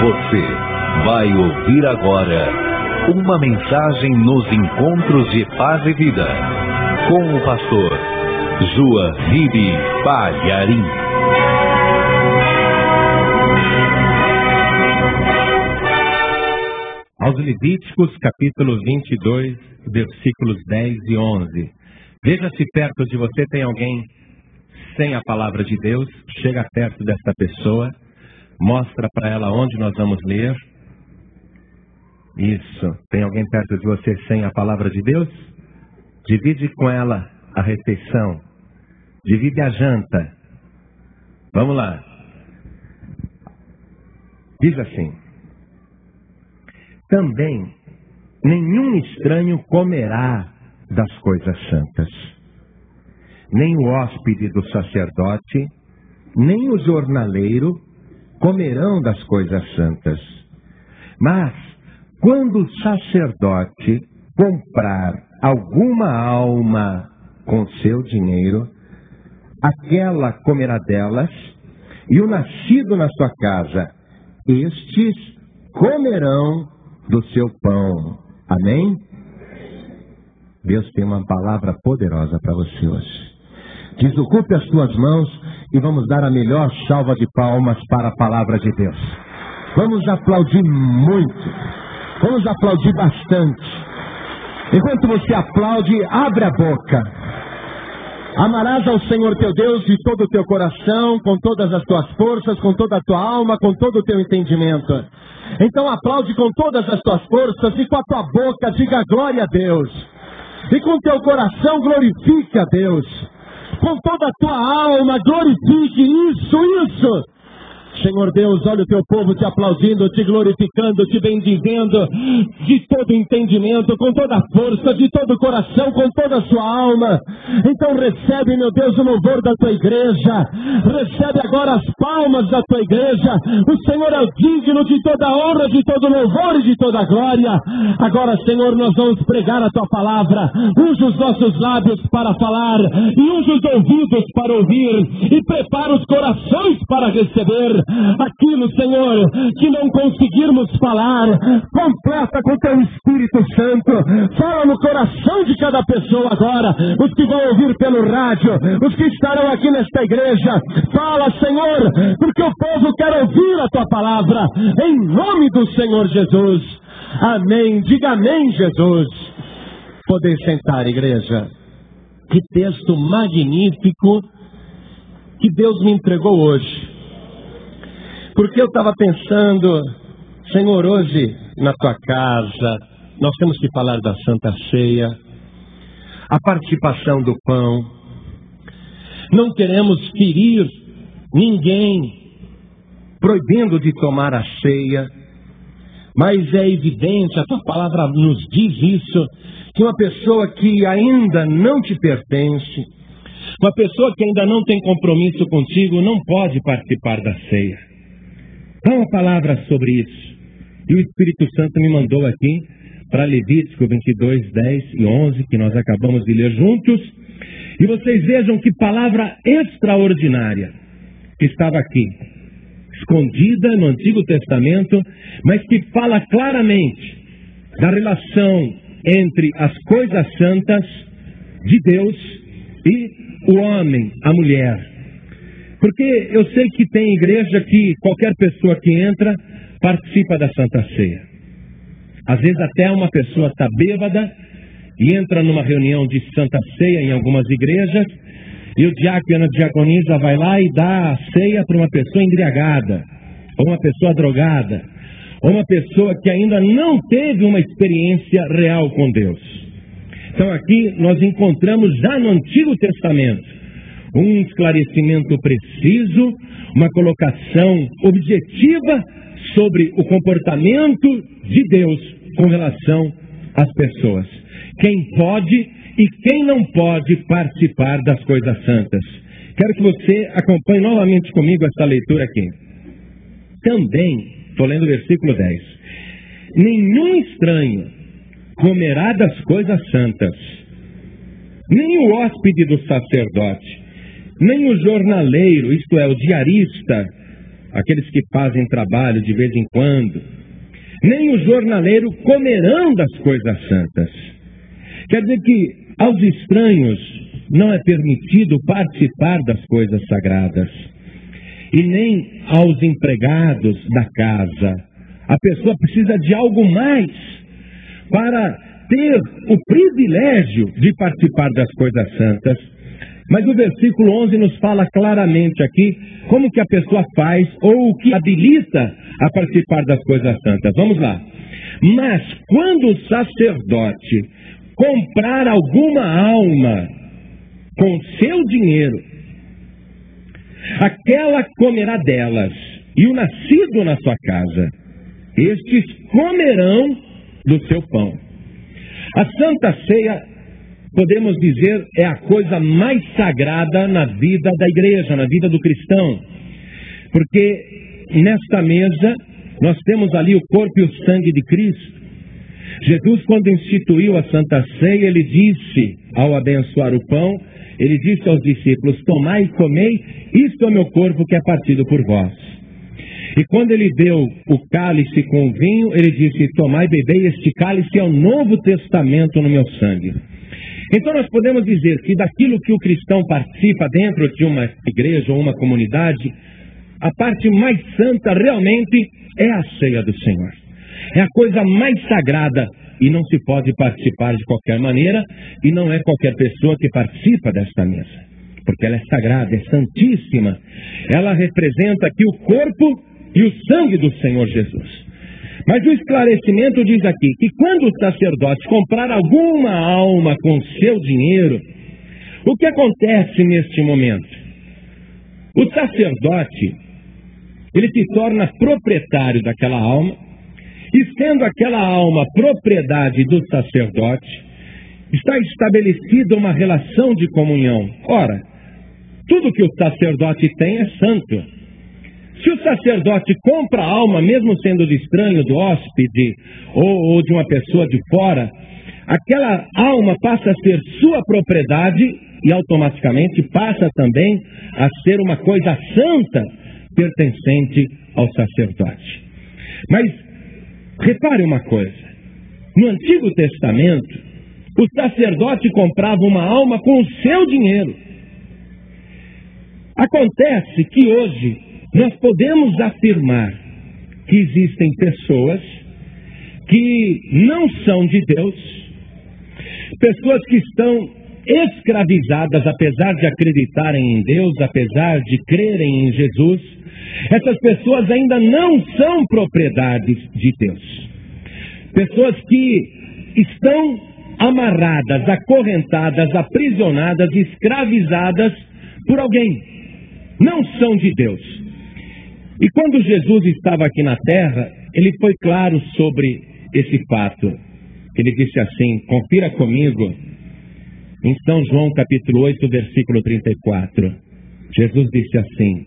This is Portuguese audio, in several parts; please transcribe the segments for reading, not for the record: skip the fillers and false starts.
Você vai ouvir agora uma mensagem nos encontros de paz e vida com o pastor Joahiri Palharim. Aos Levíticos, capítulo 22, versículos 10 e 11. Veja se perto de você tem alguém sem a palavra de Deus. Chega perto desta pessoa, mostra para ela onde nós vamos ler. Isso. Tem alguém perto de você sem a palavra de Deus? Divide com ela a refeição. Divide a janta. Vamos lá. Diz assim: também nenhum estranho comerá das coisas santas, nem o hóspede do sacerdote, nem o jornaleiro comerão das coisas santas. Mas, quando o sacerdote comprar alguma alma com seu dinheiro, aquela comerá delas, e o nascido na sua casa, estes comerão do seu pão. Amém? Deus tem uma palavra poderosa para você hoje. Desocupe as suas mãos e vamos dar a melhor salva de palmas para a palavra de Deus. Vamos aplaudir muito. Vamos aplaudir bastante. Enquanto você aplaude, abre a boca. Amarás ao Senhor teu Deus de todo o teu coração, com todas as tuas forças, com toda a tua alma, com todo o teu entendimento. Então aplaude com todas as tuas forças e com a tua boca diga glória a Deus. E com teu coração glorifique a Deus. Com toda a tua alma glorifique isso. Senhor Deus, olha o teu povo te aplaudindo, te glorificando, te bendizendo, de todo entendimento, com toda a força, de todo o coração, com toda a sua alma. Então recebe, meu Deus, o louvor da tua igreja. Recebe agora as palmas da tua igreja. O Senhor é o digno de toda a honra, de todo o louvor e de toda a glória. Agora, Senhor, nós vamos pregar a tua palavra. Unge os nossos lábios para falar e unge os ouvidos para ouvir e prepara os corações para receber aquilo, Senhor, que não conseguirmos falar. Completa com teu Espírito Santo. Fala no coração de cada pessoa agora. Os que vão ouvir pelo rádio, os que estarão aqui nesta igreja. Fala, Senhor, porque o povo quer ouvir a tua palavra. Em nome do Senhor Jesus. Amém. Diga amém, Jesus. Podem sentar, igreja. Que texto magnífico que Deus me entregou hoje. Porque eu estava pensando, Senhor, hoje na tua casa, nós temos que falar da Santa Ceia, a participação do pão. Não queremos ferir ninguém, proibindo de tomar a ceia, mas é evidente, a tua palavra nos diz isso, que uma pessoa que ainda não te pertence, uma pessoa que ainda não tem compromisso contigo, não pode participar da ceia. Dá uma palavra sobre isso. E o Espírito Santo me mandou aqui para Levítico 22, 10 e 11, que nós acabamos de ler juntos. E vocês vejam que palavra extraordinária que estava aqui, escondida no Antigo Testamento, mas que fala claramente da relação entre as coisas santas de Deus e o homem, a mulher. Porque eu sei que tem igreja que qualquer pessoa que entra participa da Santa Ceia. Às vezes até uma pessoa está bêbada e entra numa reunião de Santa Ceia em algumas igrejas e o diácono, a diaconisa vai lá e dá a ceia para uma pessoa embriagada, ou uma pessoa drogada, ou uma pessoa que ainda não teve uma experiência real com Deus. Então aqui nós encontramos já no Antigo Testamento um esclarecimento preciso, uma colocação objetiva sobre o comportamento de Deus com relação às pessoas. Quem pode e quem não pode participar das coisas santas. Quero que você acompanhe novamente comigo essa leitura aqui. Também, estou lendo o versículo 10. Nenhum estranho comerá das coisas santas, nem o hóspede do sacerdote, nem o jornaleiro, isto é, o diarista, aqueles que fazem trabalho de vez em quando, nem o jornaleiro comerão das coisas santas. Quer dizer que aos estranhos não é permitido participar das coisas sagradas, e nem aos empregados da casa. A pessoa precisa de algo mais para ter o privilégio de participar das coisas santas. Mas o versículo 11 nos fala claramente aqui como que a pessoa faz ou o que habilita a participar das coisas santas. Vamos lá. Mas quando o sacerdote comprar alguma alma com seu dinheiro, aquela comerá delas, e o nascido na sua casa, estes comerão do seu pão. A Santa Ceia, podemos dizer, é a coisa mais sagrada na vida da igreja, na vida do cristão. Porque nesta mesa nós temos ali o corpo e o sangue de Cristo. Jesus, quando instituiu a Santa Ceia, ele disse, ao abençoar o pão, ele disse aos discípulos: tomai e comei, isto é o meu corpo que é partido por vós. E quando ele deu o cálice com o vinho, ele disse: tomai e bebei, este cálice é o Novo Testamento no meu sangue. Então nós podemos dizer que daquilo que o cristão participa dentro de uma igreja ou uma comunidade, a parte mais santa realmente é a ceia do Senhor. É a coisa mais sagrada e não se pode participar de qualquer maneira, e não é qualquer pessoa que participa desta mesa, porque ela é sagrada, é santíssima. Ela representa aqui o corpo e o sangue do Senhor Jesus. Mas o esclarecimento diz aqui que quando o sacerdote comprar alguma alma com seu dinheiro, o que acontece neste momento? O sacerdote, ele se torna proprietário daquela alma, e sendo aquela alma propriedade do sacerdote, está estabelecida uma relação de comunhão. Ora, tudo que o sacerdote tem é santo. Se o sacerdote compra a alma, mesmo sendo de estranho, do hóspede ou de uma pessoa de fora, aquela alma passa a ser sua propriedade e automaticamente passa também a ser uma coisa santa pertencente ao sacerdote. Mas repare uma coisa: no Antigo Testamento, o sacerdote comprava uma alma com o seu dinheiro. Acontece que hoje nós podemos afirmar que existem pessoas que não são de Deus, pessoas que estão escravizadas, apesar de acreditarem em Deus, apesar de crerem em Jesus. Essas pessoas ainda não são propriedades de Deus. Pessoas que estão amarradas, acorrentadas, aprisionadas, escravizadas por alguém. Não são de Deus. E quando Jesus estava aqui na terra, ele foi claro sobre esse fato. Ele disse assim, confira comigo, em São João capítulo 8, versículo 34. Jesus disse assim: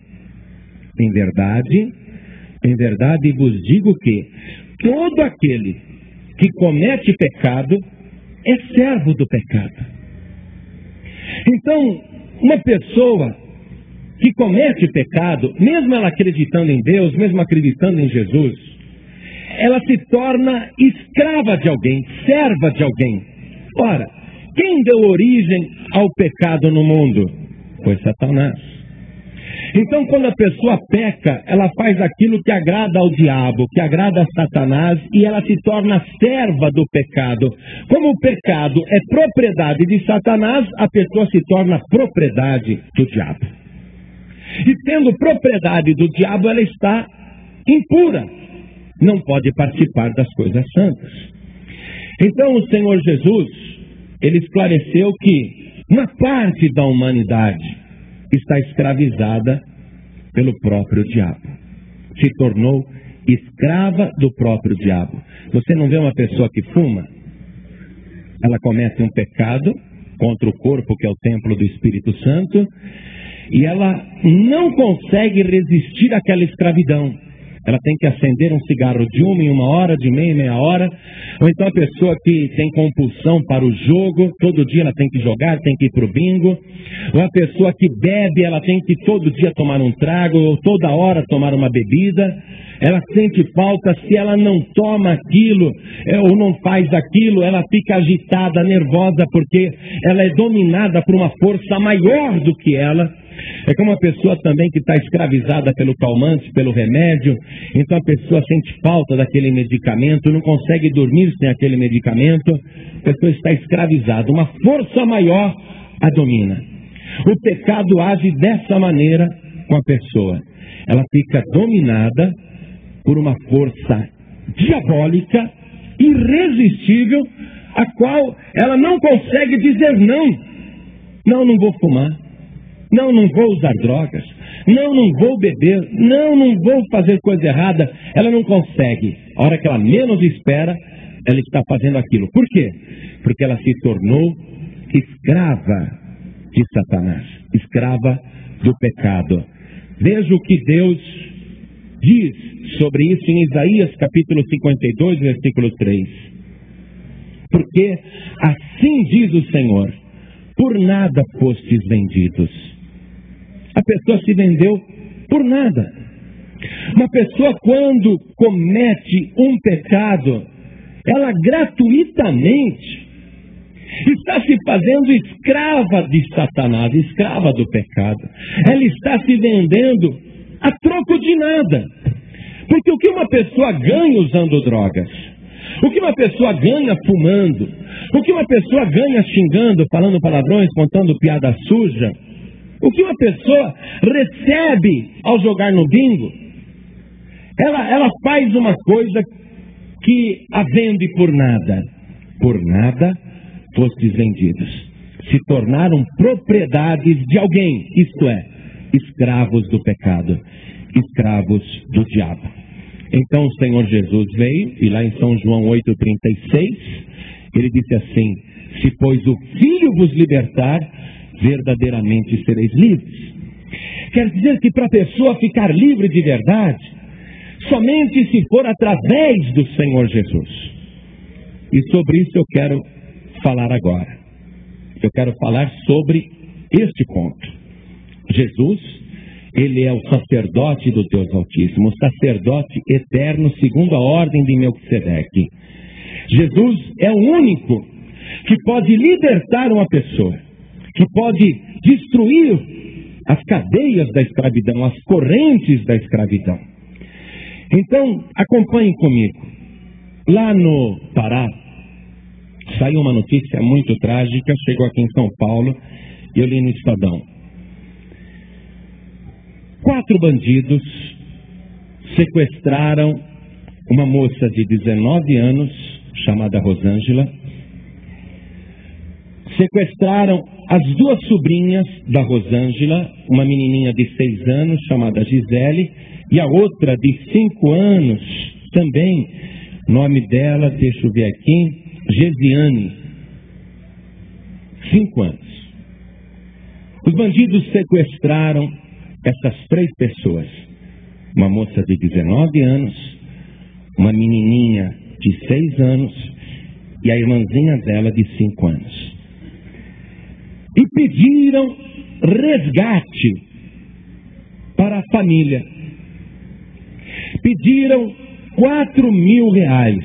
em verdade vos digo que todo aquele que comete pecado é servo do pecado. Então, uma pessoa que comete pecado, mesmo ela acreditando em Deus, mesmo acreditando em Jesus, ela se torna escrava de alguém, serva de alguém. Ora, quem deu origem ao pecado no mundo? Foi Satanás. Então, quando a pessoa peca, ela faz aquilo que agrada ao diabo, que agrada a Satanás, e ela se torna serva do pecado. Como o pecado é propriedade de Satanás, a pessoa se torna propriedade do diabo. E tendo propriedade do diabo, ela está impura, não pode participar das coisas santas. Então o Senhor Jesus, ele esclareceu que uma parte da humanidade está escravizada pelo próprio diabo. Se tornou escrava do próprio diabo. Você não vê uma pessoa que fuma? Ela comete um pecado contra o corpo, que é o templo do Espírito Santo, e ela não consegue resistir àquela escravidão. ela tem que acender um cigarro de 1 em 1 hora, de meia em meia hora. Ou então a pessoa que tem compulsão para o jogo, todo dia ela tem que jogar, tem que ir para o bingo. Ou a pessoa que bebe, ela tem que todo dia tomar um trago, ou toda hora tomar uma bebida. Ela sente falta, se ela não toma aquilo, ou não faz aquilo, ela fica agitada, nervosa, porque ela é dominada por uma força maior do que ela. É como uma pessoa também que está escravizada pelo calmante, pelo remédio. Então a pessoa sente falta daquele medicamento, não consegue dormir sem aquele medicamento. A pessoa está escravizada, uma força maior a domina. O pecado age dessa maneira com a pessoa. Ela fica dominada por uma força diabólica, irresistível, a qual ela não consegue dizer não. Não, não vou fumar. Não, não vou usar drogas. Não, não vou beber. Não, não vou fazer coisa errada. Ela não consegue. A hora que ela menos espera, ela está fazendo aquilo. Por quê? Porque ela se tornou escrava de Satanás, escrava do pecado. Veja o que Deus diz sobre isso em Isaías capítulo 52, versículo 3. Porque assim diz o Senhor: por nada fostes vendidos. A pessoa se vendeu por nada. Uma pessoa, quando comete um pecado, ela gratuitamente está se fazendo escrava de Satanás, escrava do pecado. Ela está se vendendo a troco de nada. Porque o que uma pessoa ganha usando drogas? O que uma pessoa ganha fumando? O que uma pessoa ganha xingando, falando palavrões, contando piada suja? O que uma pessoa recebe ao jogar no bingo? Ela faz uma coisa que a vende por nada. Por nada fostes vendidos. Se tornaram propriedades de alguém, isto é, escravos do pecado, escravos do diabo. Então o Senhor Jesus veio, e lá em São João 8,36, ele disse assim: se pois o Filho vos libertar, verdadeiramente sereis livres. Quer dizer que para a pessoa ficar livre de verdade, somente se for através do Senhor Jesus. E sobre isso eu quero falar agora. Eu quero falar sobre este ponto. Jesus, ele é o sacerdote do Deus Altíssimo, o sacerdote eterno segundo a ordem de Melquisedeque. Jesus é o único que pode libertar uma pessoa, que pode destruir as cadeias da escravidão, as correntes da escravidão. Então, acompanhem comigo. Lá no Pará, saiu uma notícia muito trágica, chegou aqui em São Paulo, e eu li no Estadão. 4 bandidos sequestraram uma moça de 19 anos, chamada Rosângela. Sequestraram as 2 sobrinhas da Rosângela, uma menininha de 6 anos, chamada Gisele, e a outra de 5 anos, também, nome dela, deixa eu ver aqui, Gesiane, 5 anos. Os bandidos sequestraram essas 3 pessoas, uma moça de 19 anos, uma menininha de 6 anos e a irmãzinha dela de 5 anos. E pediram resgate para a família. Pediram R$4.000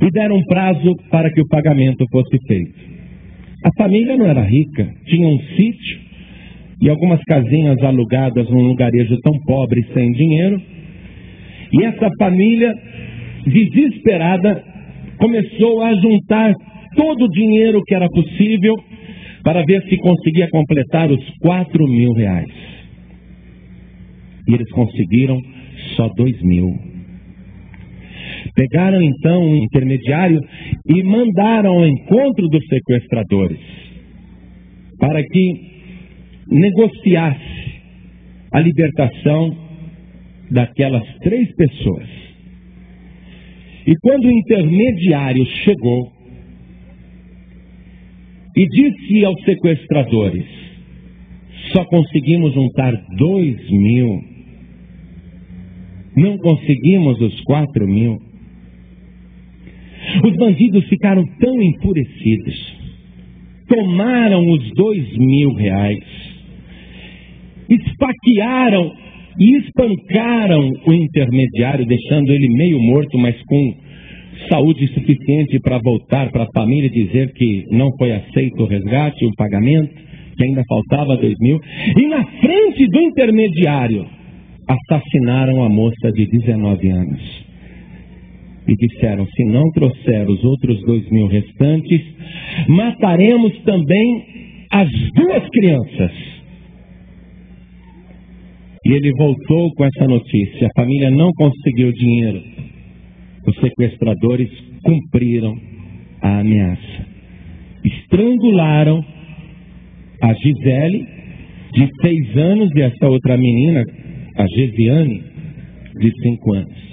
e deram um prazo para que o pagamento fosse feito. A família não era rica, tinha um sítio e algumas casinhas alugadas num lugarejo tão pobre, sem dinheiro. E essa família, desesperada, começou a juntar todo o dinheiro que era possível para ver se conseguia completar os R$4.000. E eles conseguiram só 2.000. Pegaram então um intermediário e mandaram ao encontro dos sequestradores para que negociasse a libertação daquelas 3 pessoas. E quando o intermediário chegou e disse aos sequestradores: só conseguimos juntar 2.000, Não conseguimos os 4.000. Os bandidos ficaram tão enfurecidos. Tomaram os R$2.000. Esfaquearam e espancaram o intermediário, deixando ele meio morto, mas com saúde suficiente para voltar para a família e dizer que não foi aceito o resgate, o pagamento, que ainda faltava 2.000. E na frente do intermediário, assassinaram a moça de 19 anos. E disseram: se não trouxer os outros 2.000 restantes, mataremos também as 2 crianças. E ele voltou com essa notícia. A família não conseguiu dinheiro. Os sequestradores cumpriram a ameaça. Estrangularam a Gisele, de 6 anos, e essa outra menina, a Gesiane, de 5 anos.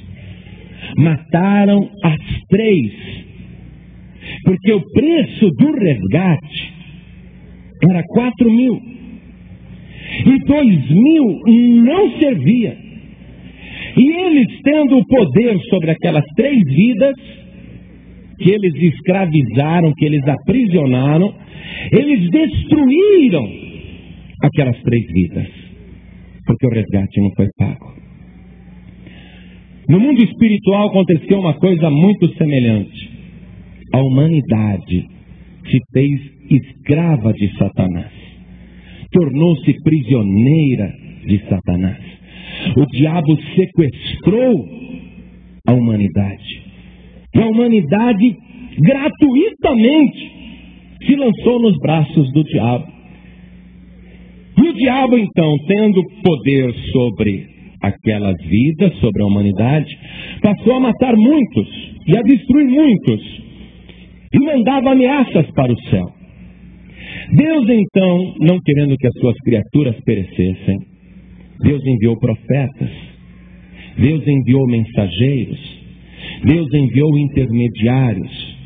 Mataram as 3, porque o preço do resgate era 4.000 e 2.000 não servia. E eles, tendo o poder sobre aquelas 3 vidas que eles escravizaram, que eles aprisionaram, eles destruíram aquelas 3 vidas, porque o resgate não foi pago. No mundo espiritual aconteceu uma coisa muito semelhante. A humanidade se fez escrava de Satanás. Tornou-se prisioneira de Satanás. O diabo sequestrou a humanidade. E a humanidade gratuitamente se lançou nos braços do diabo. E o diabo, então, tendo poder sobre aquelas vidas, sobre a humanidade, passou a matar muitos e a destruir muitos, e mandava ameaças para o céu. Deus, então, não querendo que as suas criaturas perecessem, Deus enviou profetas, Deus enviou mensageiros, Deus enviou intermediários,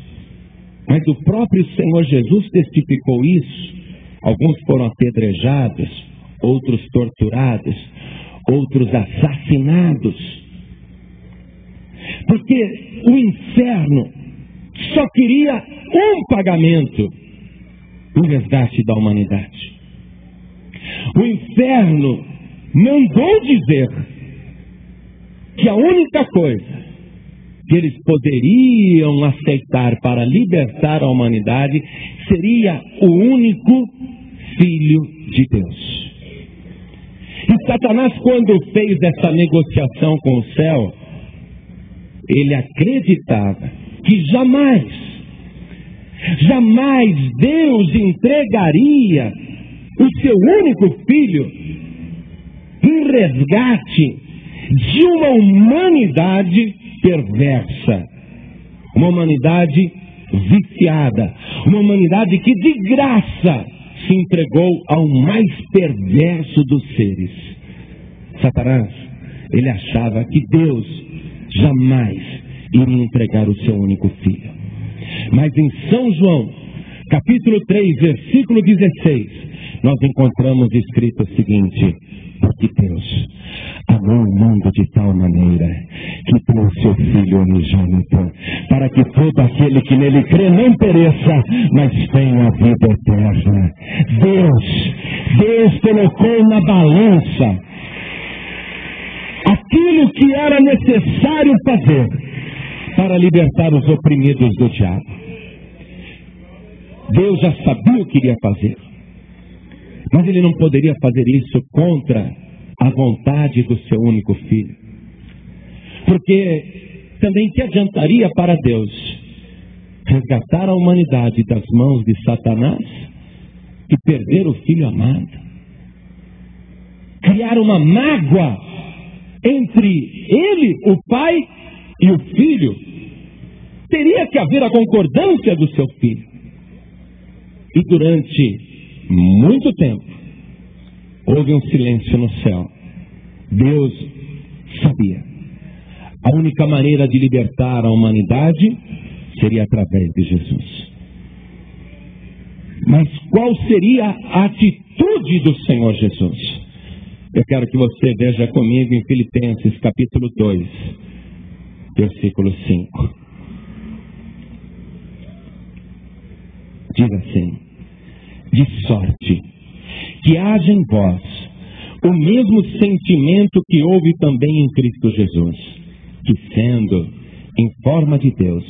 mas o próprio Senhor Jesus testificou isso. Alguns foram apedrejados, outros torturados, outros assassinados, porque o inferno só queria um pagamento: o resgate da humanidade. O inferno mandou dizer que a única coisa que eles poderiam aceitar para libertar a humanidade seria o único Filho de Deus. E Satanás, quando fez essa negociação com o céu, ele acreditava que jamais Deus entregaria o seu único filho em resgate de uma humanidade perversa, uma humanidade viciada, uma humanidade que de graça se entregou ao mais perverso dos seres. Satanás, ele achava que Deus jamais iria entregar o seu único filho. Mas em São João, capítulo 3, versículo 16, nós encontramos escrito o seguinte: porque Deus amou o mundo de tal maneira que deu o seu Filho unigênito, para que todo aquele que nele crê não pereça, mas tenha a vida eterna. Deus colocou na balança aquilo que era necessário fazer para libertar os oprimidos do diabo. Deus já sabia o que iria fazer, mas ele não poderia fazer isso contra a vontade do seu único filho. Porque também que adiantaria para Deus resgatar a humanidade das mãos de Satanás e perder o filho amado? Criar uma mágoa entre ele, o pai, e o filho? Teria que haver a concordância do seu filho. E durante muito tempo houve um silêncio no céu. Deus sabia. A única maneira de libertar a humanidade seria através de Jesus. Mas qual seria a atitude do Senhor Jesus? Eu quero que você veja comigo em Filipenses capítulo 2, versículo 5. Diz assim: de sorte que haja em vós o mesmo sentimento que houve também em Cristo Jesus, que sendo em forma de Deus,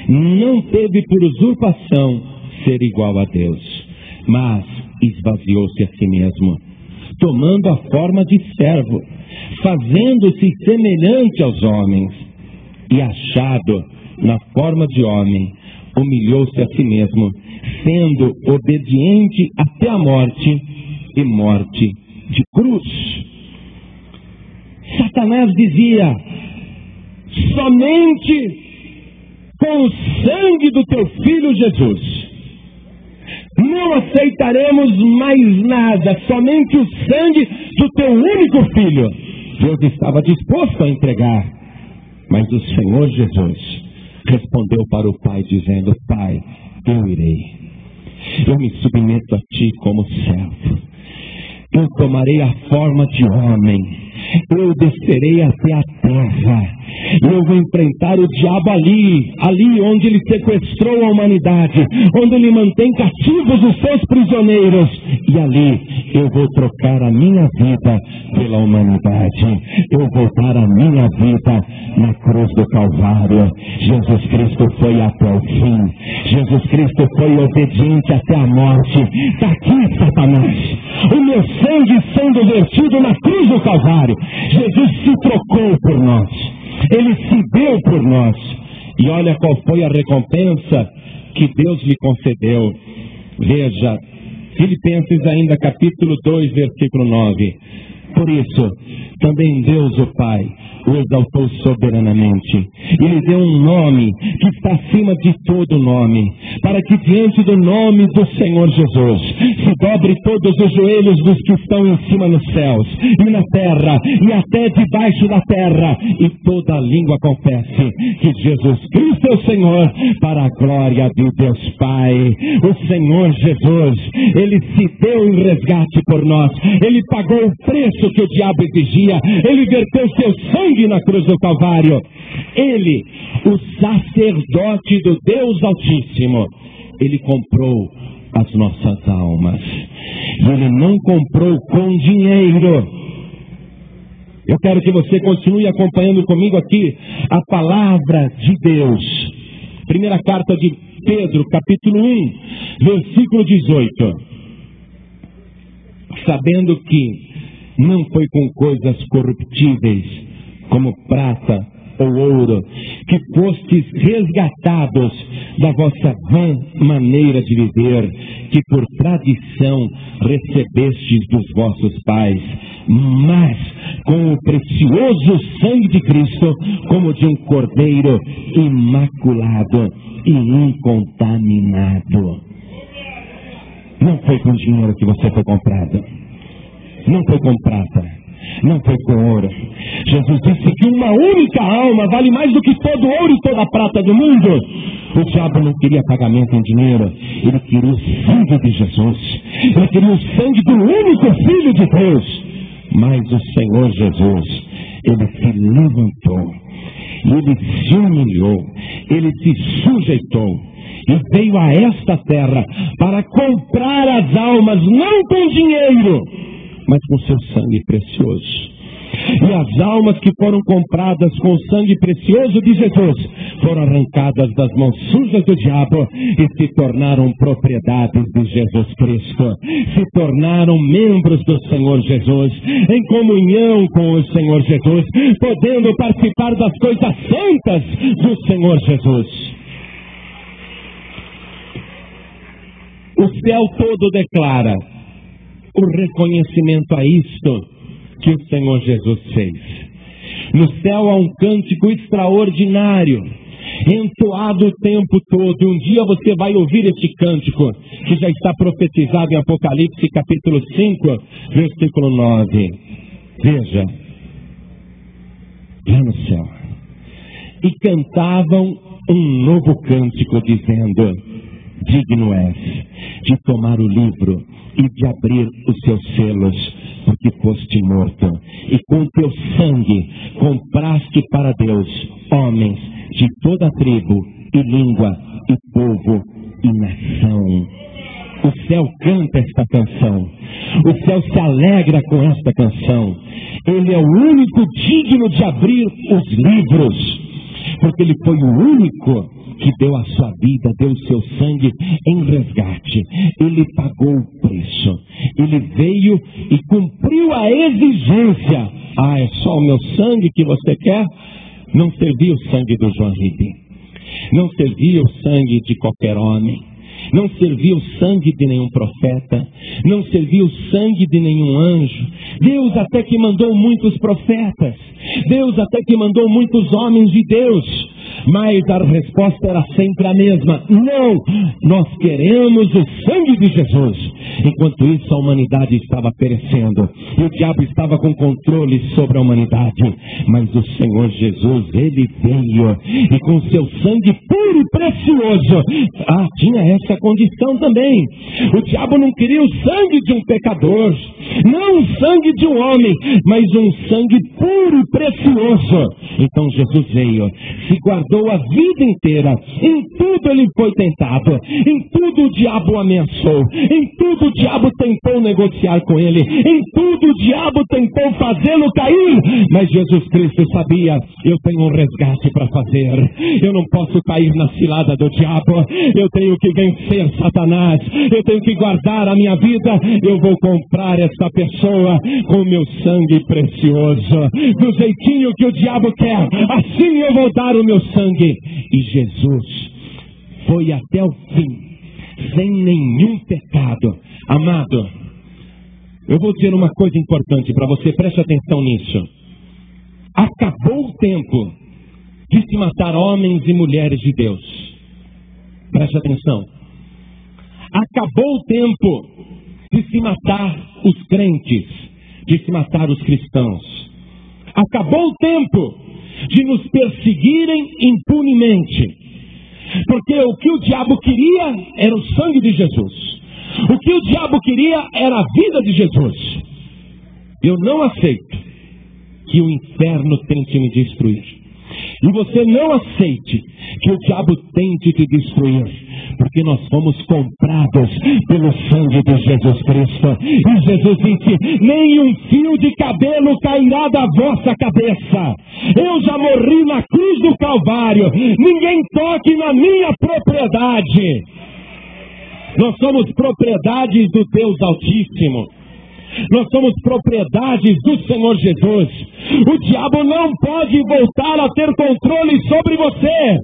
não teve por usurpação ser igual a Deus, mas esvaziou-se a si mesmo, tomando a forma de servo, fazendo-se semelhante aos homens, e achado na forma de homem, humilhou-se a si mesmo, sendo obediente até a morte, e morte de cruz. Satanás dizia: somente com o sangue do teu filho Jesus não aceitaremos mais nada, somente o sangue do teu único filho. Deus estava disposto a entregar, mas o Senhor Jesus respondeu para o Pai dizendo: Pai, eu irei, eu me submeto a ti como servo, eu tomarei a forma de homem, eu descerei até a terra, eu vou enfrentar o diabo ali onde ele sequestrou a humanidade, onde ele mantém cativos os seus prisioneiros, e ali eu vou trocar a minha vida pela humanidade, eu vou dar a minha vida na cruz do Calvário. Jesus Cristo foi até o fim, Jesus Cristo foi obediente até a morte. Está aqui, Satanás, o meu sangue sendo vertido na cruz do Calvário. Jesus se trocou por nós, ele se deu por nós, e olha qual foi a recompensa que Deus lhe concedeu. Veja, Filipenses ainda capítulo 2, versículo 9. Por isso, também Deus o Pai o exaltou soberanamente e lhe deu um nome que está acima de todo nome, para que diante do nome do Senhor Jesus se dobre todos os joelhos dos que estão em cima nos céus e na terra e até debaixo da terra, e toda língua confesse que Jesus Cristo é o Senhor, para a glória de Deus Pai. O Senhor Jesus, ele se deu em resgate por nós, ele pagou o preço que o diabo exigia, ele verteu seu sangue na cruz do Calvário. Ele, o sacerdote do Deus Altíssimo, ele comprou as nossas almas. Ele não comprou com dinheiro. Eu quero que você continue acompanhando comigo aqui a palavra de Deus. Primeira carta de Pedro, capítulo 1, versículo 18. Sabendo que não foi com coisas corruptíveis, como prata ou ouro, que fostes resgatados da vossa vã maneira de viver, que por tradição recebestes dos vossos pais, mas com o precioso sangue de Cristo, como de um cordeiro imaculado e incontaminado. Não foi com dinheiro que você foi comprado, não foi com prata, não foi com ouro. Jesus disse que uma única alma vale mais do que todo ouro e toda a prata do mundo. O diabo não queria pagamento em dinheiro, ele queria o sangue de Jesus, ele queria o sangue do único Filho de Deus. Mas o Senhor Jesus, ele se levantou, ele se humilhou, ele se sujeitou e veio a esta terra para comprar as almas, não com dinheiro, mas com seu sangue precioso. E as almas que foram compradas com o sangue precioso de Jesus foram arrancadas das mãos sujas do diabo e se tornaram propriedades de Jesus Cristo. Se tornaram membros do Senhor Jesus, em comunhão com o Senhor Jesus, podendo participar das coisas santas do Senhor Jesus. O céu todo declara o reconhecimento a isto que o Senhor Jesus fez. No céu há um cântico extraordinário, entoado o tempo todo. Um dia você vai ouvir este cântico, que já está profetizado em Apocalipse capítulo 5, versículo 9. Veja, lá no céu. E cantavam um novo cântico, dizendo: digno és de tomar o livro e de abrir os seus selos, porque foste morto, e com teu sangue compraste para Deus homens de toda tribo, e língua, e povo, e nação. O céu canta esta canção, o céu se alegra com esta canção. Ele é o único digno de abrir os livros, porque ele foi o único que deu a sua vida, deu o seu sangue em resgate. Ele pagou o preço, ele veio e cumpriu a exigência. É só o meu sangue que você quer? Não servia o sangue do João Ribe, não servia o sangue de qualquer homem, não servia o sangue de nenhum profeta, não servia o sangue de nenhum anjo. Deus até que mandou muitos profetas, Deus até que mandou muitos homens de Deus, mas a resposta era sempre a mesma: não, nós queremos o sangue de Jesus. Enquanto isso, a humanidade estava perecendo, e o diabo estava com controle sobre a humanidade. Mas o Senhor Jesus, ele veio, e com seu sangue puro e precioso, tinha essa condição também. O diabo não queria o sangue de um pecador, não o sangue de um homem, mas um sangue puro e precioso. Então Jesus veio, se guardou a vida inteira, em tudo ele foi tentado, em tudo o diabo o ameaçou, em tudo o diabo tentou negociar com ele, em tudo o diabo tentou fazê-lo cair, mas Jesus Cristo sabia: eu tenho um resgate para fazer, eu não posso cair na cilada do diabo, eu tenho que vencer Satanás, eu tenho que guardar a minha vida, eu vou comprar essa pessoa com o meu sangue precioso, do jeitinho que o diabo quer, assim eu vou dar o meu sangue. E Jesus foi até o fim, sem nenhum pecado. Amado, eu vou dizer uma coisa importante para você, preste atenção nisso. Acabou o tempo de se matar homens e mulheres de Deus. Preste atenção. Acabou o tempo de se matar os crentes, de se matar os cristãos. Acabou o tempo de nos perseguirem impunemente, porque o que o diabo queria era o sangue de Jesus, o que o diabo queria era a vida de Jesus. Eu não aceito que o inferno tente me destruir, e você não aceite que o diabo tente te destruir, porque nós fomos comprados pelo sangue de Jesus Cristo. E Jesus disse: nem um fio de cabelo cairá da vossa cabeça. Eu já morri na cruz do Calvário, ninguém toque na minha propriedade. Nós somos propriedades do Deus Altíssimo, nós somos propriedades do Senhor Jesus. O diabo não pode voltar a ter controle sobre você.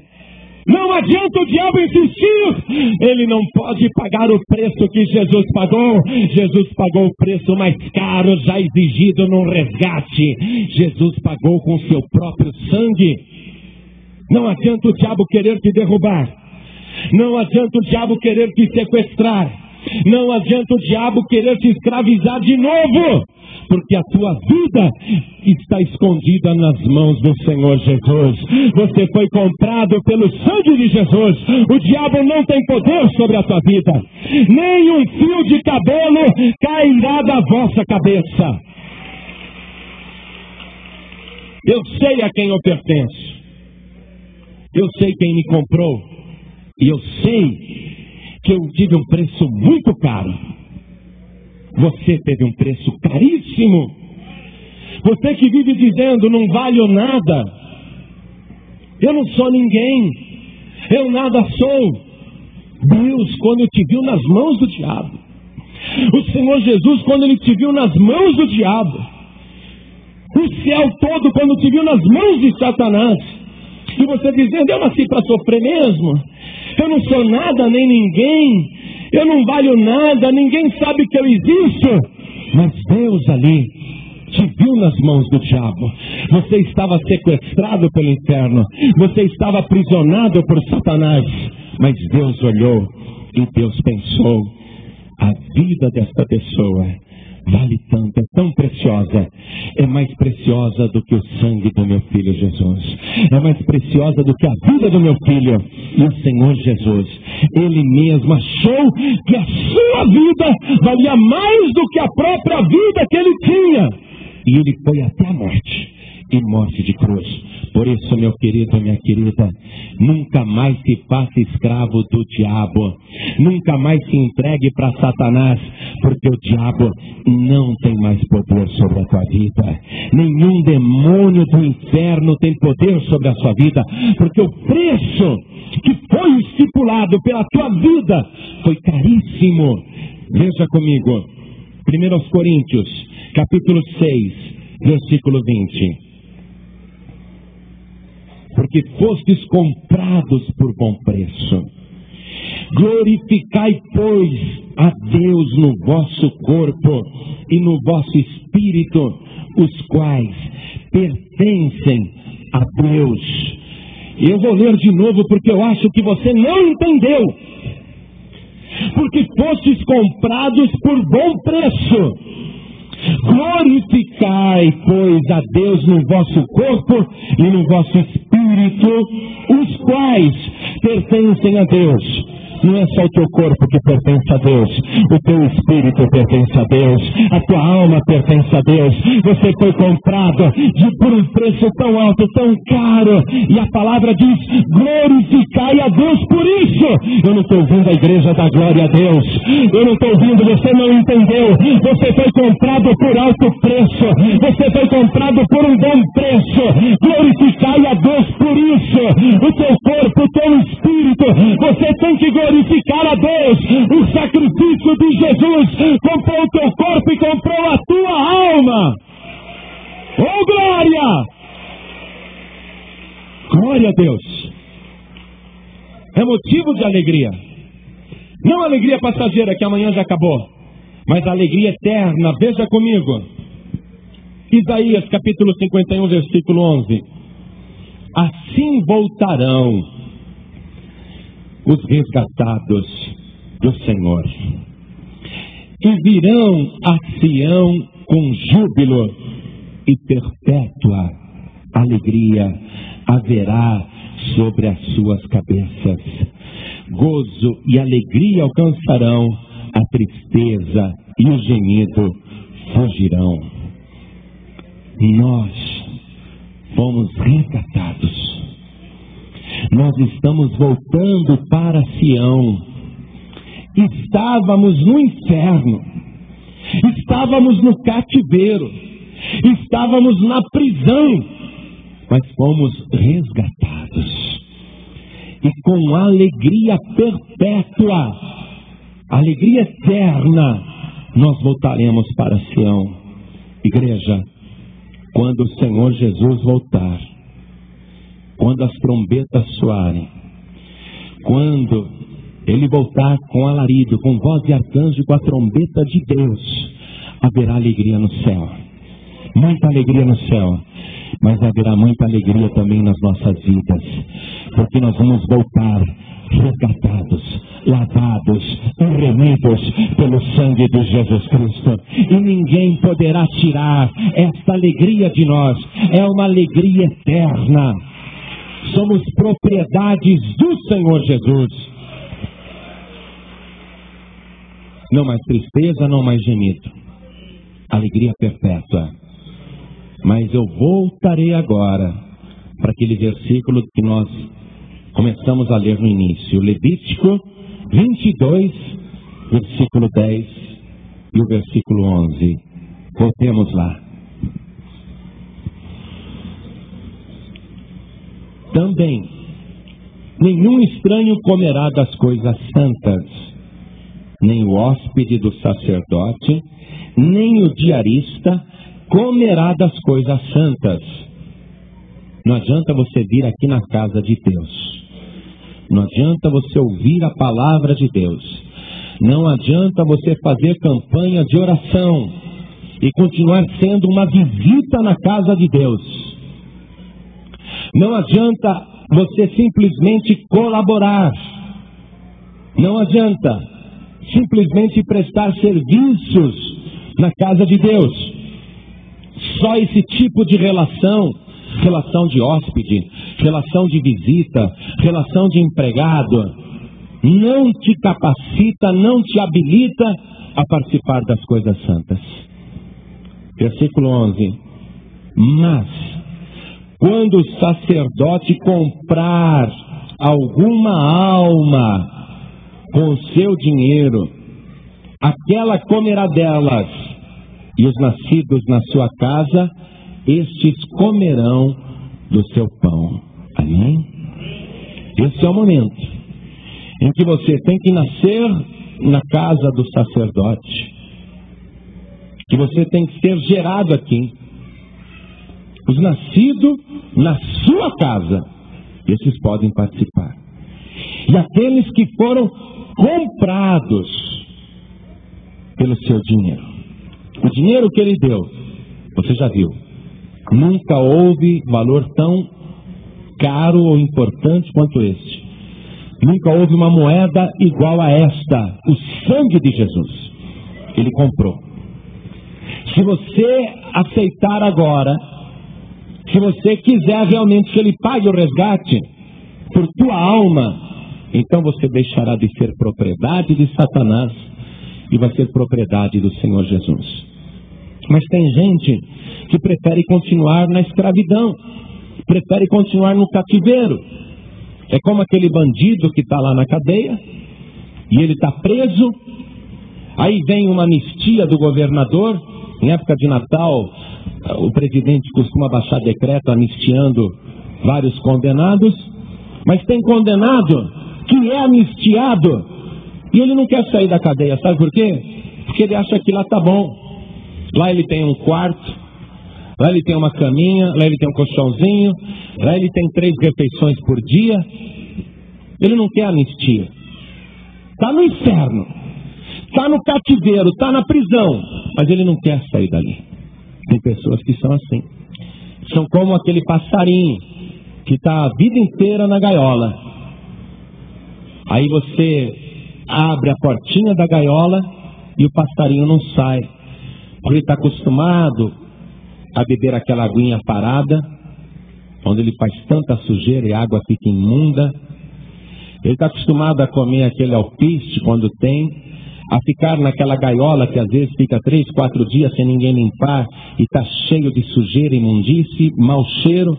Não adianta o diabo insistir, ele não pode pagar o preço que Jesus pagou. Jesus pagou o preço mais caro já exigido num resgate. Jesus pagou com seu próprio sangue. Não adianta o diabo querer te derrubar, não adianta o diabo querer te sequestrar, não adianta o diabo querer te escravizar de novo, porque a tua vida está escondida nas mãos do Senhor Jesus. Você foi comprado pelo sangue de Jesus. O diabo não tem poder sobre a tua vida. Nem um fio de cabelo cairá da vossa cabeça. Eu sei a quem eu pertenço, eu sei quem me comprou, e eu sei que eu tive um preço muito caro. Você teve um preço caríssimo. Você que vive dizendo: não valho nada, eu não sou ninguém, eu nada sou. Deus, quando te viu nas mãos do diabo, o Senhor Jesus, quando ele te viu nas mãos do diabo, o céu todo, quando te viu nas mãos de Satanás, e você dizendo: eu nasci para sofrer mesmo, eu não sou nada nem ninguém, eu não valho nada, ninguém sabe que eu existo. Mas Deus ali te viu nas mãos do diabo. Você estava sequestrado pelo inferno, você estava aprisionado por Satanás, mas Deus olhou e Deus pensou: a vida desta pessoa vale tanto, é tão preciosa. É mais preciosa do que o sangue do meu filho Jesus. É mais preciosa do que a vida do meu filho. E o Senhor Jesus, Ele mesmo achou que a sua vida valia mais do que a própria vida que Ele tinha. E Ele foi até a morte, e morte de cruz. Por isso, meu querido, minha querida, nunca mais se faça escravo do diabo. Nunca mais se entregue para Satanás, porque o diabo não tem mais poder sobre a tua vida. Nenhum demônio do inferno tem poder sobre a sua vida, porque o preço que foi estipulado pela tua vida foi caríssimo. Veja comigo, 1 Coríntios, capítulo 6, versículo 20. Porque fostes comprados por bom preço. Glorificai, pois, a Deus no vosso corpo e no vosso espírito, os quais pertencem a Deus. Eu vou ler de novo porque eu acho que você não entendeu. Porque fostes comprados por bom preço. Glorificai, pois, a Deus no vosso corpo e no vosso espírito, os quais pertencem a Deus. Não é só o teu corpo que pertence a Deus, o teu espírito pertence a Deus, a tua alma pertence a Deus. Você foi comprado por um preço tão alto, tão caro, e a palavra diz: glorificai a Deus por isso. Eu não estou ouvindo a igreja da glória a Deus, eu não estou ouvindo, você não entendeu. Você foi comprado por alto preço, você foi comprado por um bom preço. Glorificai a Deus por isso. O teu corpo, o teu espírito, você tem que glorificar a Deus. O sacrifício de Jesus comprou o teu corpo e comprou a tua alma. Oh, glória! Glória a Deus. É motivo de alegria. Não alegria passageira que amanhã já acabou, mas alegria eterna. Veja comigo, Isaías capítulo 51, versículo 11. Assim voltarão os resgatados do Senhor, e virão a Sião com júbilo, e perpétua alegria haverá sobre as suas cabeças. Gozo e alegria alcançarão, a tristeza e o gemido fugirão. Nós fomos resgatados. Nós estamos voltando para Sião. Estávamos no inferno, estávamos no cativeiro, estávamos na prisão, mas fomos resgatados. E com alegria perpétua, alegria eterna, nós voltaremos para Sião. Igreja, quando o Senhor Jesus voltar, quando as trombetas soarem, quando Ele voltar com alarido, com voz de arcanjo, com a trombeta de Deus, haverá alegria no céu, muita alegria no céu, mas haverá muita alegria também nas nossas vidas, porque nós vamos voltar resgatados, lavados e remidos pelo sangue de Jesus Cristo, e ninguém poderá tirar esta alegria de nós. É uma alegria eterna. Somos propriedades do Senhor Jesus. Não mais tristeza, não mais gemido. Alegria perpétua. Mas eu voltarei agora para aquele versículo que nós começamos a ler no início. Levítico 22, versículo 10 e o versículo 11. Voltemos lá. Também, nenhum estranho comerá das coisas santas, nem o hóspede do sacerdote, nem o diarista comerá das coisas santas. Não adianta você vir aqui na casa de Deus, não adianta você ouvir a palavra de Deus, não adianta você fazer campanha de oração e continuar sendo uma visita na casa de Deus. Não adianta você simplesmente colaborar. Não adianta simplesmente prestar serviços na casa de Deus. Só esse tipo de relação de hóspede, relação de visita, relação de empregado, não te capacita, não te habilita a participar das coisas santas. Versículo 11. Mas, quando o sacerdote comprar alguma alma com o seu dinheiro, aquela comerá delas, e os nascidos na sua casa, estes comerão do seu pão. Amém? Esse é o momento em que você tem que nascer na casa do sacerdote, que você tem que ser gerado aqui. Os nascidos na sua casa, esses podem participar. E aqueles que foram comprados pelo seu dinheiro. O dinheiro que ele deu, você já viu, nunca houve valor tão caro ou importante quanto este. Nunca houve uma moeda igual a esta, o sangue de Jesus. Ele comprou. Se você aceitar agora, se você quiser realmente que ele pague o resgate por tua alma, então você deixará de ser propriedade de Satanás e vai ser propriedade do Senhor Jesus. Mas tem gente que prefere continuar na escravidão, prefere continuar no cativeiro. É como aquele bandido que está lá na cadeia, e ele está preso, aí vem uma anistia do governador. Em época de Natal, o presidente costuma baixar decreto anistiando vários condenados, mas tem condenado que é anistiado, e ele não quer sair da cadeia, sabe por quê? Porque ele acha que lá está bom. Lá ele tem um quarto, lá ele tem uma caminha, lá ele tem um colchãozinho, lá ele tem 3 refeições por dia. Ele não quer anistia. Está no inferno, está no cativeiro, está na prisão, mas ele não quer sair dali. Tem pessoas que são assim. São como aquele passarinho que está a vida inteira na gaiola. Aí você abre a portinha da gaiola e o passarinho não sai. Porque ele está acostumado a beber aquela aguinha parada, onde ele faz tanta sujeira e a água fica imunda. Ele está acostumado a comer aquele alpiste quando tem, a ficar naquela gaiola que às vezes fica 3, 4 dias sem ninguém limpar e está cheio de sujeira, imundície, mau cheiro.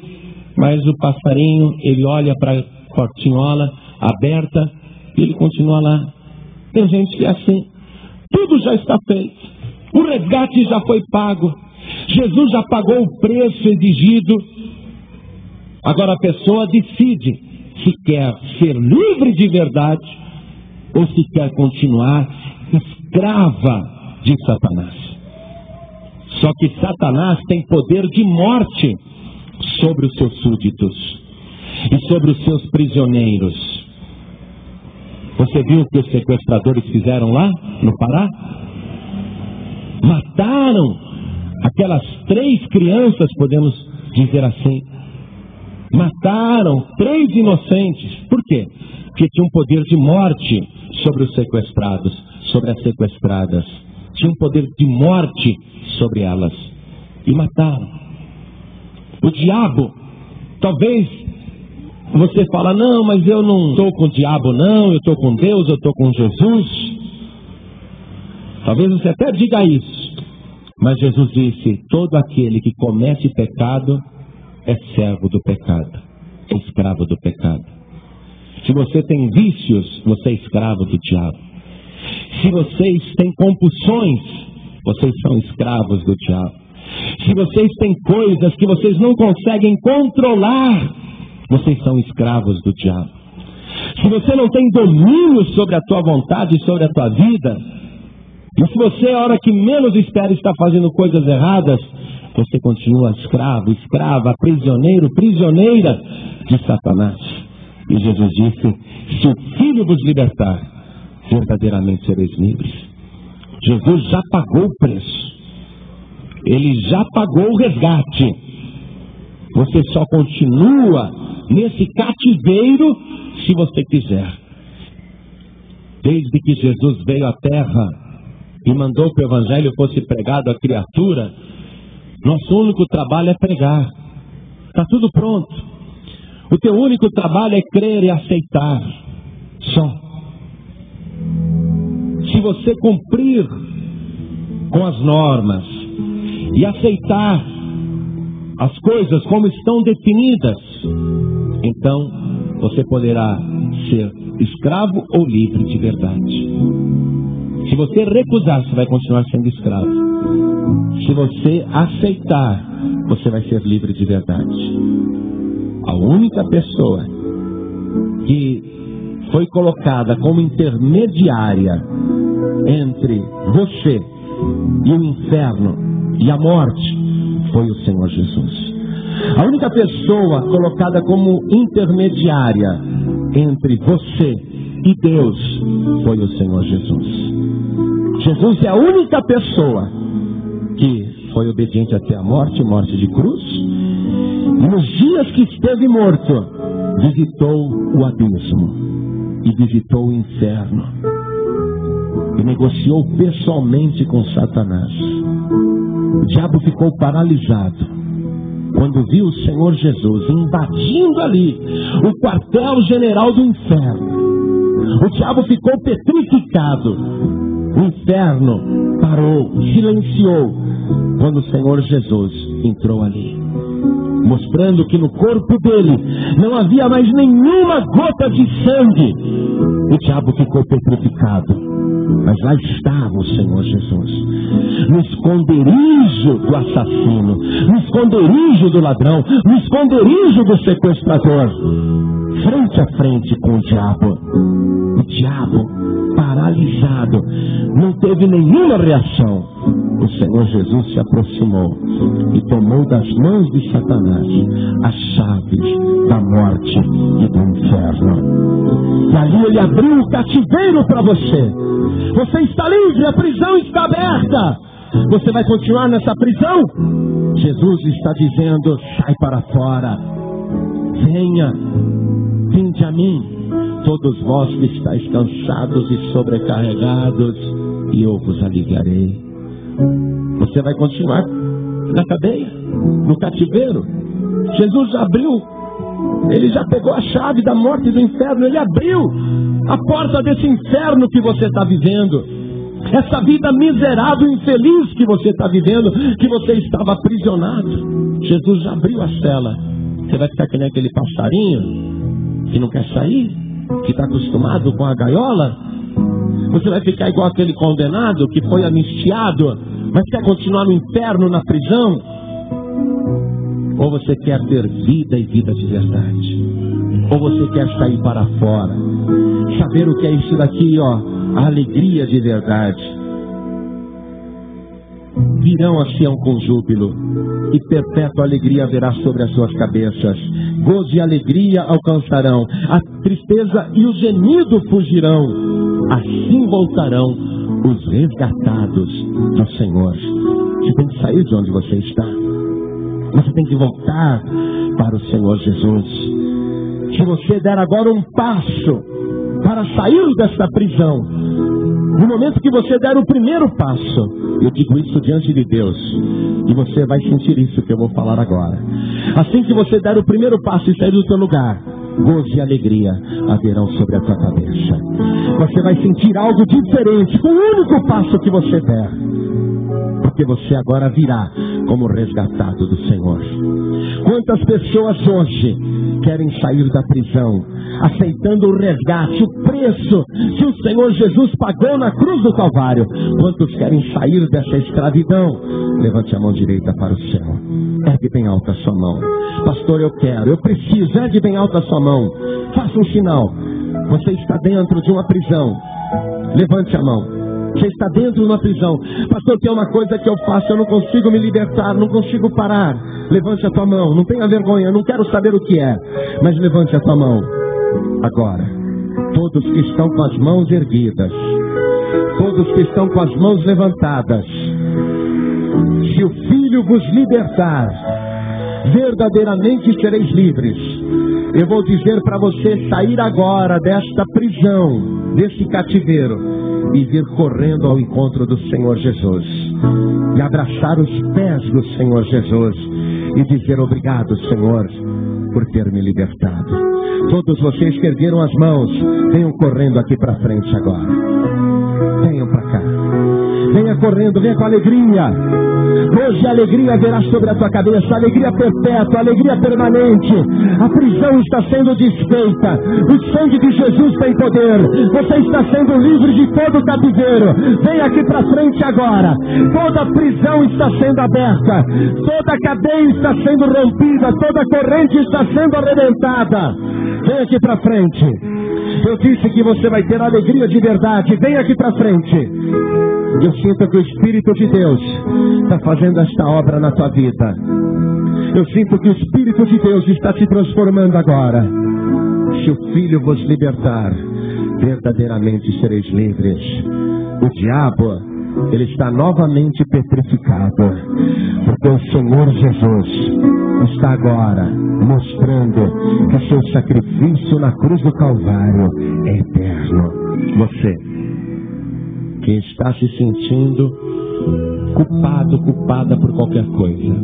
Mas o passarinho, ele olha para a portinhola aberta e ele continua lá. Tem gente que é assim. Tudo já está feito. O resgate já foi pago. Jesus já pagou o preço exigido. Agora a pessoa decide se quer ser livre de verdade ou se quer continuar escrava de Satanás. Só que Satanás tem poder de morte sobre os seus súditos e sobre os seus prisioneiros. Você viu o que os sequestradores fizeram lá no Pará? Mataram aquelas 3 crianças, podemos dizer assim. Mataram 3 inocentes. Por quê? Porque tinha um poder de morte sobre os sequestrados, sobre as sequestradas. Tinha um poder de morte sobre elas. E mataram. O diabo, talvez você fala, não, mas eu não estou com o diabo não, eu estou com Deus, eu estou com Jesus. Talvez você até diga isso. Mas Jesus disse, todo aquele que comete pecado é servo do pecado, é escravo do pecado. Se você tem vícios, você é escravo do diabo. Se vocês têm compulsões, vocês são escravos do diabo. Se vocês têm coisas que vocês não conseguem controlar, vocês são escravos do diabo. Se você não tem domínio sobre a tua vontade, sobre a tua vida, e se você, a hora que menos espera, está fazendo coisas erradas, você continua escravo, escrava, prisioneiro, prisioneira de Satanás. E Jesus disse, se o Filho vos libertar, verdadeiramente sereis livres. Jesus já pagou o preço. Ele já pagou o resgate. Você só continua nesse cativeiro se você quiser. Desde que Jesus veio à terra, e mandou que o evangelho fosse pregado à criatura, nosso único trabalho é pregar. Está tudo pronto. O teu único trabalho é crer e aceitar. Só. Se você cumprir com as normas e aceitar as coisas como estão definidas, então você poderá ser escravo ou livre de verdade. Se você recusar, você vai continuar sendo escravo. Se você aceitar, você vai ser livre de verdade. A única pessoa que foi colocada como intermediária entre você e o inferno e a morte foi o Senhor Jesus. A única pessoa colocada como intermediária entre você e Deus foi o Senhor Jesus. Jesus é a única pessoa que foi obediente até a morte, morte de cruz, e nos dias que esteve morto, visitou o abismo e visitou o inferno e negociou pessoalmente com Satanás. O diabo ficou paralisado quando viu o Senhor Jesus invadindo ali o quartel-general do inferno. O diabo ficou petrificado. O inferno parou, silenciou quando o Senhor Jesus entrou ali, mostrando que no corpo dele não havia mais nenhuma gota de sangue. O diabo ficou petrificado, mas lá estava o Senhor Jesus, no esconderijo do assassino, no esconderijo do ladrão, no esconderijo do sequestrador, frente a frente com o diabo. O diabo, paralisado, não teve nenhuma reação. O Senhor Jesus se aproximou e tomou das mãos de Satanás as chaves da morte e do inferno. E ali ele abriu o cativeiro para você. Você está livre, a prisão está aberta. Você vai continuar nessa prisão? Jesus está dizendo: sai para fora, venha, vinde a mim, todos vós que estáis cansados e sobrecarregados, e eu vos aliviarei. Você vai continuar na cadeia, no cativeiro. Jesus abriu, ele já pegou a chave da morte e do inferno, ele abriu a porta desse inferno que você está vivendo, essa vida miserável e infeliz que você está vivendo, que você estava aprisionado. Jesus já abriu a cela. Você vai ficar que nem aquele passarinho que não quer sair, que está acostumado com a gaiola? Você vai ficar igual aquele condenado que foi anistiado, mas quer continuar no inferno, na prisão? Ou você quer ter vida e vida de verdade? Ou você quer sair para fora, saber o que é isso daqui, ó, a alegria de verdade? Virão a Sião com júbilo, e perpétua alegria haverá sobre as suas cabeças. Gozo e alegria alcançarão, a tristeza e o gemido fugirão. Assim voltarão os resgatados do Senhor. Você tem que sair de onde você está. Você tem que voltar para o Senhor Jesus. Se você der agora um passo para sair desta prisão, no momento que você der o primeiro passo, eu digo isso diante de Deus, e você vai sentir isso que eu vou falar agora. Assim que você der o primeiro passo e sair do teu lugar, gozo e alegria haverão sobre a tua cabeça. Você vai sentir algo diferente com o único passo que você der, porque você agora virá como resgatado do Senhor. Quantas pessoas hoje querem sair da prisão, aceitando o resgate, o preço que o Senhor Jesus pagou na cruz do Calvário? Quantos querem sair dessa escravidão? Levante a mão direita para o céu. Ergue bem alta a sua mão. Pastor, eu quero, eu preciso. Ergue bem alta a sua mão. Faça um sinal. Você está dentro de uma prisão. Levante a mão. Você está dentro de uma prisão. Pastor, tem uma coisa que eu faço, eu não consigo me libertar, não consigo parar. Levante a tua mão, não tenha vergonha, eu não quero saber o que é, mas levante a tua mão. Agora, todos que estão com as mãos erguidas, todos que estão com as mãos levantadas, se o Filho vos libertar, verdadeiramente sereis livres. Eu vou dizer para você sair agora desta prisão, desse cativeiro, e vir correndo ao encontro do Senhor Jesus, e abraçar os pés do Senhor Jesus e dizer: obrigado, Senhor, por ter me libertado. Todos vocês que ergueram as mãos, venham correndo aqui para frente agora. Venham para cá. Venha correndo, venha com alegria. Hoje a alegria virá sobre a tua cabeça, alegria perpétua, alegria permanente. A prisão está sendo desfeita. O sangue de Jesus tem poder. Você está sendo livre de todo o cativeiro. Venha aqui para frente agora. Toda prisão está sendo aberta. Toda cadeia está sendo rompida. Toda corrente está sendo arrebentada. Venha aqui para frente. Eu disse que você vai ter alegria de verdade. Venha aqui para frente. Eu sinto que o Espírito de Deus está fazendo esta obra na tua vida. Eu sinto que o Espírito de Deus está te transformando agora. Se o Filho vos libertar, verdadeiramente sereis livres. O diabo, ele está novamente petrificado, porque o Senhor Jesus está agora mostrando que o seu sacrifício na cruz do Calvário é eterno. Você que está se sentindo culpado, culpada por qualquer coisa.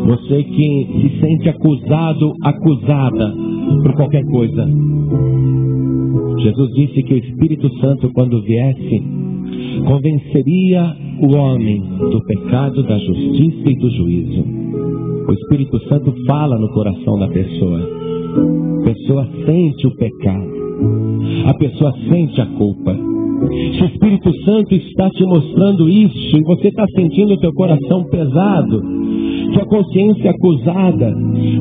Você que se sente acusado, acusada por qualquer coisa. Jesus disse que o Espírito Santo, quando viesse, convenceria o homem do pecado, da justiça e do juízo. O Espírito Santo fala no coração da pessoa. A pessoa sente o pecado. A pessoa sente a culpa. Se o Espírito Santo está te mostrando isso e você está sentindo o teu coração pesado, sua consciência acusada,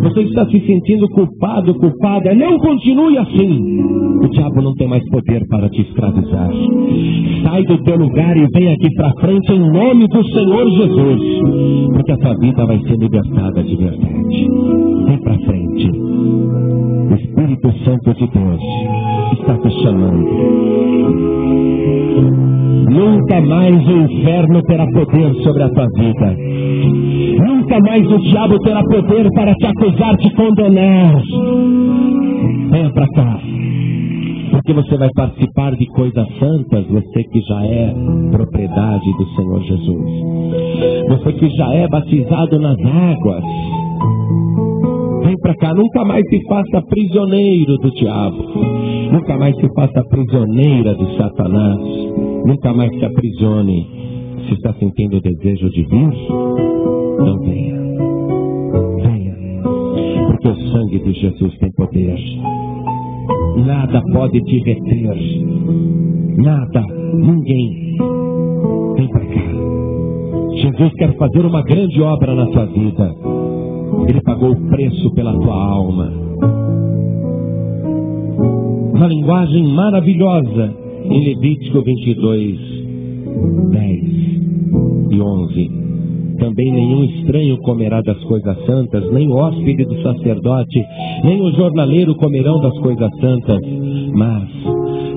você está se sentindo culpado, culpada, não continue assim. O diabo não tem mais poder para te escravizar. Sai do teu lugar e vem aqui para frente em nome do Senhor Jesus, porque a tua vida vai ser libertada de verdade. Vem para frente. O Espírito Santo de Deus está te chamando. Nunca mais o inferno terá poder sobre a tua vida. Nunca mais o diabo terá poder para te acusar, te condenar. Venha para cá, porque você vai participar de coisas santas. Você que já é propriedade do Senhor Jesus, você que já é batizado nas águas, vem para cá. Nunca mais se faça prisioneiro do diabo. Nunca mais se faça prisioneira de Satanás. Nunca mais se aprisione. Se está sentindo o desejo de vir, então venha. Venha. Porque o sangue de Jesus tem poder. Nada pode te reter. Nada. Ninguém. Vem para cá. Jesus quer fazer uma grande obra na tua vida. Ele pagou o preço pela tua alma. Uma linguagem maravilhosa em Levítico 22, 10 e 11. Também nenhum estranho comerá das coisas santas, nem o hóspede do sacerdote, nem o jornaleiro comerão das coisas santas. Mas,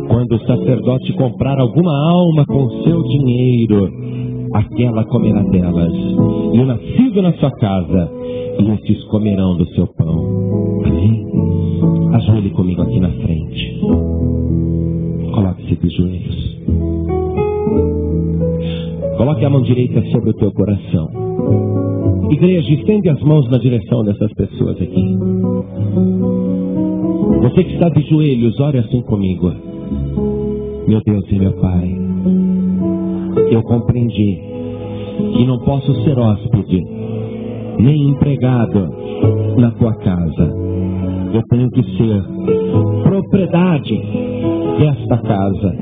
quando o sacerdote comprar alguma alma com seu dinheiro, aquela comerá delas, e o nascido na sua casa, e estes comerão do seu pão. Amém? Ajoelhe comigo aqui na frente. Coloque-se de joelhos. Coloque a mão direita sobre o teu coração. Igreja, estende as mãos na direção dessas pessoas aqui. Você que está de joelhos, ore assim comigo. Meu Deus e meu Pai, eu compreendi que não posso ser hóspede, nem empregado na tua casa. Eu tenho que ser propriedade desta casa.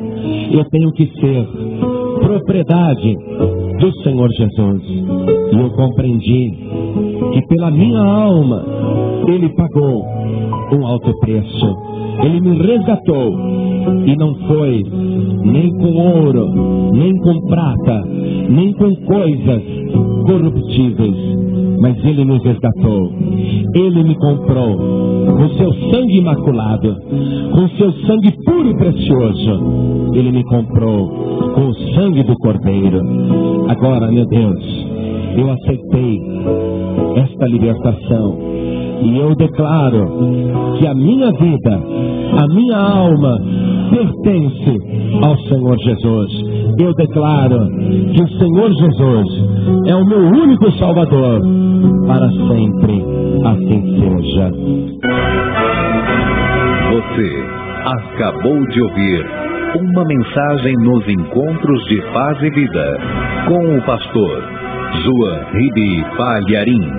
Eu tenho que ser propriedade do Senhor Jesus. E eu compreendi que pela minha alma Ele pagou um alto preço. Ele me resgatou. E não foi nem com ouro, nem com prata, nem com coisas corruptíveis, mas Ele me resgatou. Ele me comprou com seu sangue imaculado, com seu sangue puro e precioso. Ele me comprou com o sangue do Cordeiro. Agora, meu Deus, eu aceitei esta libertação e eu declaro que a minha vida, a minha alma, pertence ao Senhor Jesus. Eu declaro que o Senhor Jesus é o meu único Salvador. Para sempre, assim seja. Você acabou de ouvir uma mensagem nos Encontros de Paz e Vida, com o pastor João Ribe Palharim.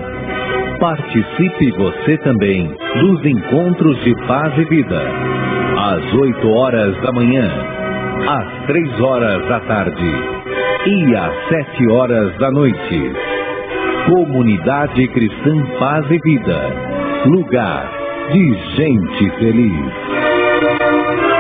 Participe você também dos Encontros de Paz e Vida, às 8 horas da manhã, às 3 horas da tarde e às 7 horas da noite. Comunidade Cristã Paz e Vida, lugar de gente feliz.